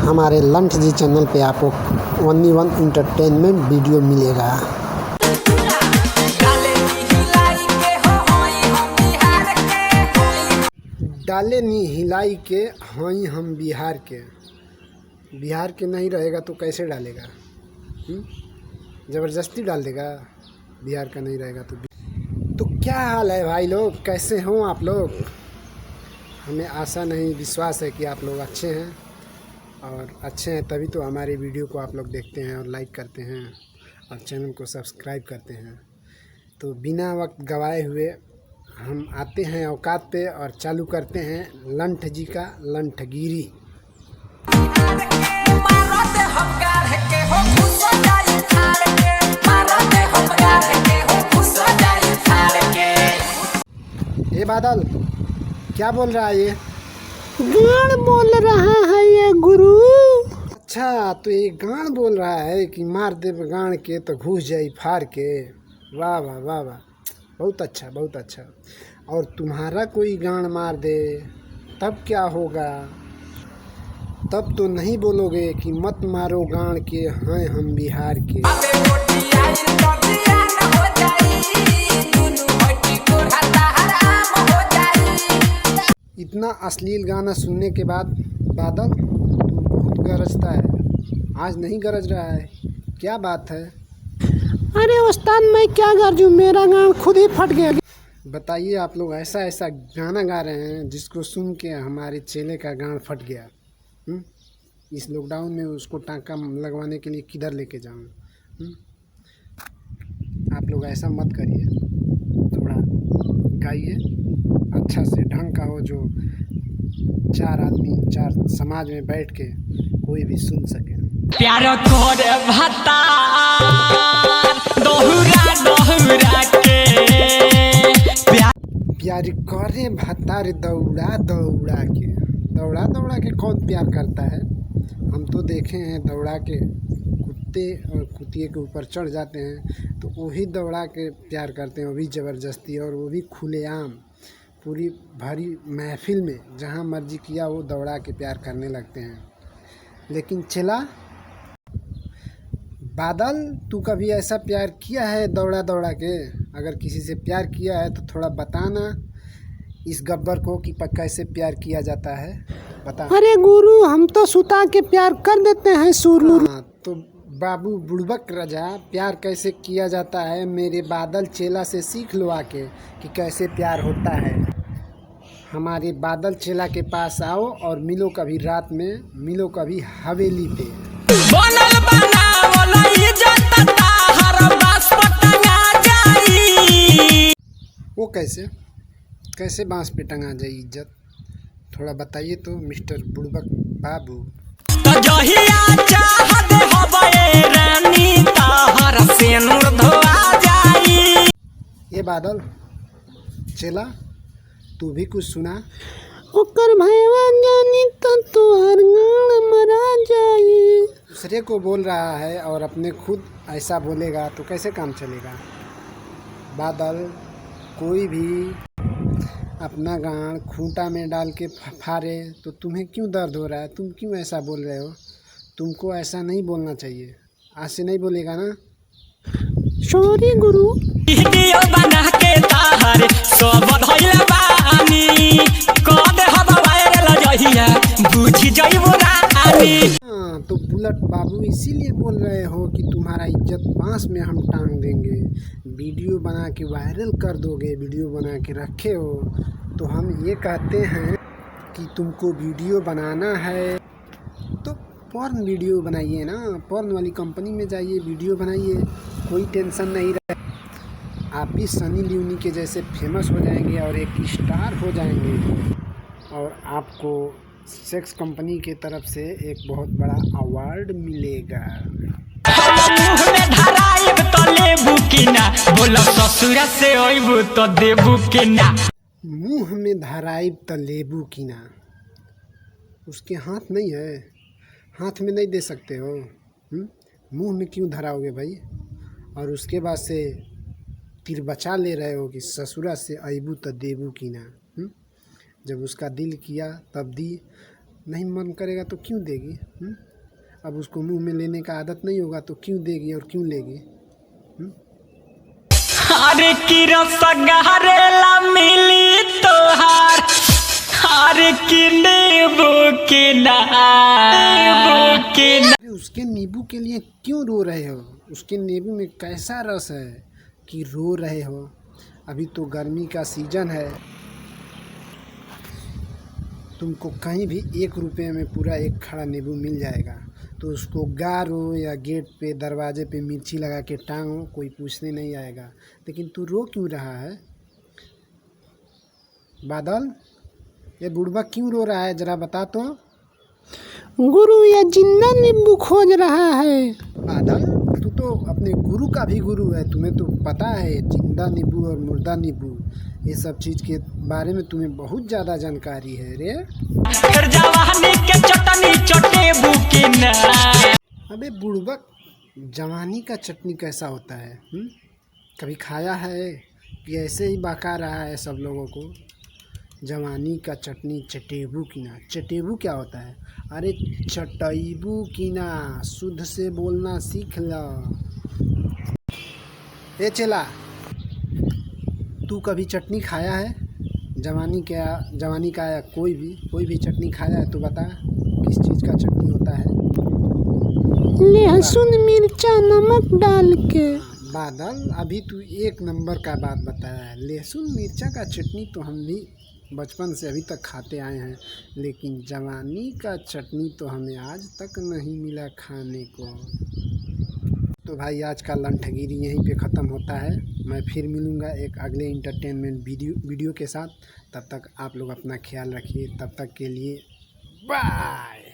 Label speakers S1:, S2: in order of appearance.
S1: हमारे लंठ जी चैनल पे आपको ओनली वन इंटरटेनमेंट वीडियो मिलेगा। डाले नी हिलाई के हई हम बिहार के। बिहार के नहीं रहेगा तो कैसे डालेगा? ज़बरदस्ती डाल देगा। बिहार का नहीं रहेगा तो क्या हाल है भाई लोग, कैसे हो आप लोग? हमें आशा नहीं विश्वास है कि आप लोग अच्छे हैं, और अच्छे हैं तभी तो हमारे वीडियो को आप लोग देखते हैं और लाइक करते हैं और चैनल को सब्सक्राइब करते हैं। तो बिना वक्त गवाए हुए हम आते हैं औकात पे और चालू करते हैं लंठ जी का लंठगिरी। ये बादल क्या बोल रहा है? ये गान बोल रहा है ये गुरु। अच्छा, तो ये गान बोल रहा है कि मार दे गान के तो घुस जाई फाड़ के। वाह वाह वाह वाह, बहुत अच्छा बहुत अच्छा। और तुम्हारा कोई गान मार दे तब क्या होगा? तब तो नहीं बोलोगे कि मत मारो गान के, हैं हम बिहार के। इतना अश्लील गाना सुनने के बाद बादल तू बहुत गरजता है, आज नहीं गरज रहा है, क्या बात है? अरे उस्ताद मैं क्या गरजूं, मेरा गान खुद ही फट गया। बताइए आप लोग ऐसा ऐसा गाना गा रहे हैं जिसको सुन के हमारे चेले का गान फट गया। इस लॉकडाउन में उसको टाँका लगवाने के लिए किधर लेके जाऊँ? आप लोग ऐसा मत करिए, थोड़ा गाइए अच्छा से, ढंग का हो जो चार आदमी चार समाज में बैठ के कोई भी सुन सके।
S2: प्यार करे भत्ता दोहरा दोहरा के
S1: प्यार करे भत्तार दौड़ा दौड़ा के। दौड़ा दौड़ा के कौन प्यार करता है? हम तो देखे हैं दौड़ा के कुत्ते और कुतिए के ऊपर चढ़ जाते हैं तो वही दौड़ा के प्यार करते हैं, वो भी ज़बरदस्ती, और वो भी खुलेआम पूरी भरी महफिल में, जहाँ मर्जी किया वो दौड़ा के प्यार करने लगते हैं। लेकिन चला बादल, तू कभी ऐसा प्यार किया है दौड़ा दौड़ा के? अगर किसी से प्यार किया है तो थोड़ा बताना इस गब्बर को कि कैसे प्यार किया जाता है, बता। अरे गुरु हम तो सुता के प्यार कर देते हैं शुरू। तो बाबू बुड़बक रजा, प्यार कैसे किया जाता है मेरे बादल चेला से सीख लो आके कि कैसे प्यार होता है। हमारे बादल चेला के पास आओ और मिलो कभी रात में, मिलो कभी हवेली पे।
S2: बनल बनावल इज्जत ताहर बास पर टंगा जाई।
S1: वो कैसे बांस पे टंगा जाए इज्जत? थोड़ा बताइए तो मिस्टर बुड़बक बाबू।
S2: तो जहिया चाहत हबे रानी ताहर से नूर धोआ जाई।
S1: ये बादल चेला तू भी कुछ सुना। ओकर भैया जानी तो तोहर गान मरा जाई। दूसरे को बोल रहा है और अपने खुद ऐसा बोलेगा तो कैसे काम चलेगा? बादल कोई भी अपना गान खूंटा में डाल के फाड़े तो तुम्हें क्यों दर्द हो रहा है? तुम क्यों ऐसा बोल रहे हो? तुमको ऐसा नहीं बोलना चाहिए, आज से नहीं बोलेगा ना। सॉरी गुरु।
S2: वीडियो बना के ताहर सब धइल बानी कद हब वायरल जहिया बुझी जइबो रानी।
S1: हाँ तो बुलेट बाबू इसीलिए बोल रहे हो कि तुम्हारा इज्जत बांस में हम टांग देंगे, वीडियो बना के वायरल कर दोगे, वीडियो बना के रखे हो। तो हम ये कहते हैं कि तुमको वीडियो बनाना है तो पॉर्न वीडियो बनाइए ना, पॉर्न वाली कंपनी में जाइए, वीडियो बनाइए, कोई टेंशन नहीं रहे। आप भी सनी लियोनी के जैसे फेमस हो जाएंगे और एक स्टार हो जाएंगे, और आपको सेक्स कंपनी की तरफ से एक बहुत बड़ा अवार्ड मिलेगा।
S2: मुंह में धराइब तो लेबू की ना, बोला ससुरा से ओइबू तो देबू की ना।
S1: मुंह में धराइब तो लेबू की ना, उसके हाथ नहीं है, हाथ में नहीं दे सकते हो। मुंह में क्यों धराओगे भाई? और उसके बाद से तिर बचा ले रहे हो कि ससुरा से अइबू तो देबू की ना। जब उसका दिल किया तब दी, नहीं मन करेगा तो क्यों देगी? अब उसको मुंह में लेने का आदत नहीं होगा तो क्यों देगी और क्यों लेगी?
S2: अरे की रसगरेला मिली तोहार, अरे की नींबू की ना।
S1: अरे उसके नींबू के लिए क्यों रो रहे हो? उसके नींबू में कैसा रस है कि रो रहे हो? अभी तो गर्मी का सीजन है, तुमको कहीं भी 1 रुपये में पूरा एक खड़ा नींबू मिल जाएगा, तो उसको गारो या गेट पे दरवाजे पे मिर्ची लगा के टांगो, कोई पूछने नहीं आएगा। लेकिन तू रो क्यों रहा है बादल? ये बुढ़बा क्यों रो रहा है, जरा बता तो। गुरु ये जिंदा नींबू खोज रहा है। बादल तू तो अपने गुरु का भी गुरु है, तुम्हें तो पता है जिंदा नींबू और मुर्दा नींबू ये सब चीज़ के बारे में तुम्हें बहुत ज़्यादा जानकारी है रे।
S2: फिर जवानी के चटनी चटेबू की ना।
S1: अबे बुड़बक, जवानी का चटनी कैसा होता है? कभी खाया है कि ऐसे ही बका रहा है सब लोगों को? जवानी का चटनी चटेबू की ना। चटेबू क्या होता है? अरे चटैबू की ना, शुद्ध से बोलना सीख लो। ए चेला, तू कभी चटनी खाया है? जवानी का या कोई भी चटनी खाया है तो बता किस चीज़ का चटनी होता है? लहसुन मिर्चा नमक डाल के। बादल अभी तू 1 नंबर का बात बताया है। लहसुन मिर्चा का चटनी तो हम भी बचपन से अभी तक खाते आए हैं, लेकिन जवानी का चटनी तो हमें आज तक नहीं मिला खाने को। तो भाई आज का लंठगिरी यहीं पे ख़त्म होता है। मैं फिर मिलूँगा एक अगले इंटरटेनमेंट वीडियो के साथ। तब तक आप लोग अपना ख्याल रखिए। तब तक के लिए बाय।